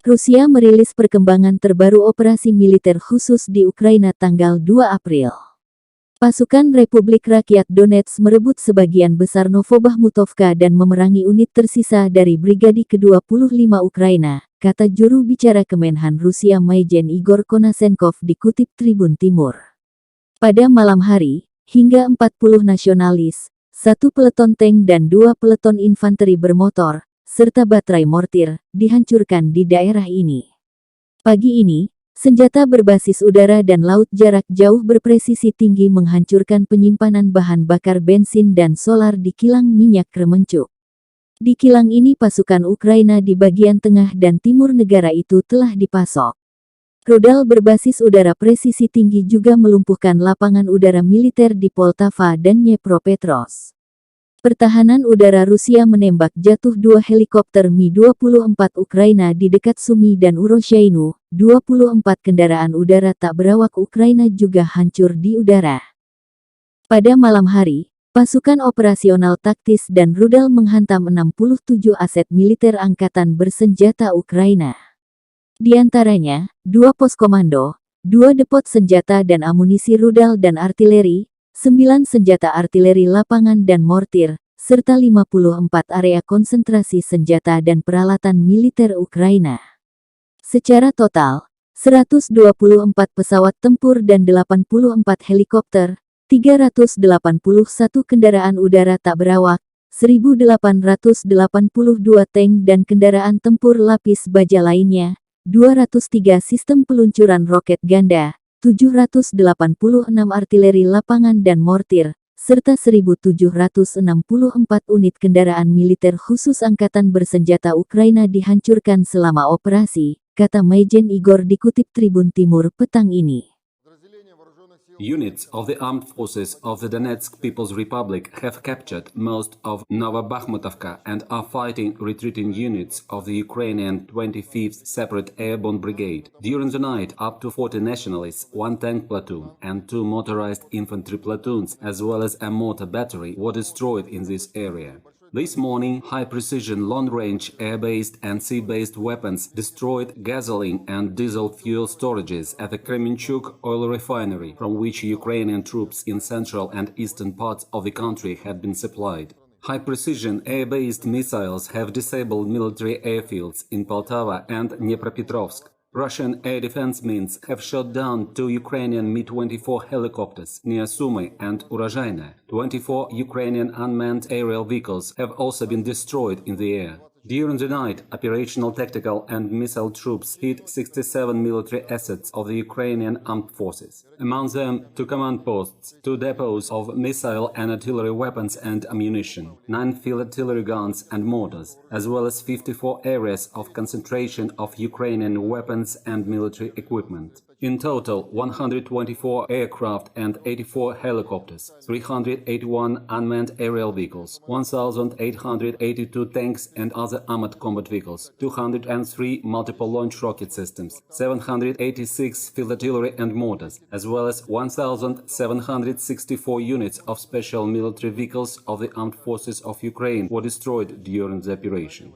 Rusia merilis perkembangan terbaru operasi militer khusus di Ukraina tanggal 2 April. Pasukan Republik Rakyat Donetsk merebut sebagian besar Novobakhmutovka dan memerangi unit tersisa dari Brigadi ke-25 Ukraina, kata juru bicara Kemenhan Rusia Majen Igor Konasenkov dikutip Tribun Timur. Pada malam hari, hingga 40 nasionalis, 1 peleton tank dan 2 peleton infanteri bermotor, serta baterai mortir, dihancurkan di daerah ini. Pagi ini, senjata berbasis udara dan laut jarak jauh berpresisi tinggi menghancurkan penyimpanan bahan bakar bensin dan solar di kilang minyak Kremenchuk. Di kilang ini pasukan Ukraina di bagian tengah dan timur negara itu telah dipasok. Rudal berbasis udara presisi tinggi juga melumpuhkan lapangan udara militer di Poltava dan Dnepropetrovsk. Pertahanan udara Rusia menembak jatuh 2 helikopter Mi-24 Ukraina di dekat Sumy dan Uroshainu. 24 kendaraan udara tak berawak Ukraina juga hancur di udara. Pada malam hari, pasukan operasional taktis dan rudal menghantam 67 aset militer angkatan bersenjata Ukraina. Di antaranya, 2 pos komando, 2 depot senjata dan amunisi rudal dan artileri, 9 senjata artileri lapangan dan mortir, serta 54 area konsentrasi senjata dan peralatan militer Ukraina. Secara total, 124 pesawat tempur dan 84 helikopter, 381 kendaraan udara tak berawak, 1.882 tank dan kendaraan tempur lapis baja lainnya, 203 sistem peluncuran roket ganda, 786 artileri lapangan dan mortir, serta 1.764 unit kendaraan militer khusus angkatan bersenjata Ukraina dihancurkan selama operasi, kata Majen Igor dikutip Tribun Timur petang ini. Units of the armed forces of the Donetsk People's Republic have captured most of Novobakhmutovka and are fighting retreating units of the Ukrainian 25th Separate Airborne Brigade. During the night, up to 40 nationalists, 1 tank platoon and 2 motorized infantry platoons, as well as a mortar battery, were destroyed in this area. This morning, high-precision, long-range, air-based and sea-based weapons destroyed gasoline and diesel fuel storages at the Kremenchuk oil refinery, from which Ukrainian troops in central and eastern parts of the country had been supplied. High-precision, air-based missiles have disabled military airfields in Poltava and Dnepropetrovsk. Russian air defense means have shot down 2 Ukrainian Mi-24 helicopters near Sumy and Urozhaina. 24 Ukrainian unmanned aerial vehicles have also been destroyed in the air. During the night, operational tactical and missile troops hit 67 military assets of the Ukrainian armed forces. Among them, 2 command posts, 2 depots of missile and artillery weapons and ammunition, 9 field artillery guns and mortars, as well as 54 areas of concentration of Ukrainian weapons and military equipment. In total, 124 aircraft and 84 helicopters, 381 unmanned aerial vehicles, 1,882 tanks and other armored combat vehicles, 203 multiple launch rocket systems, 786 field artillery and mortars, as well as 1,764 units of special military vehicles of the armed forces of Ukraine were destroyed during the operation.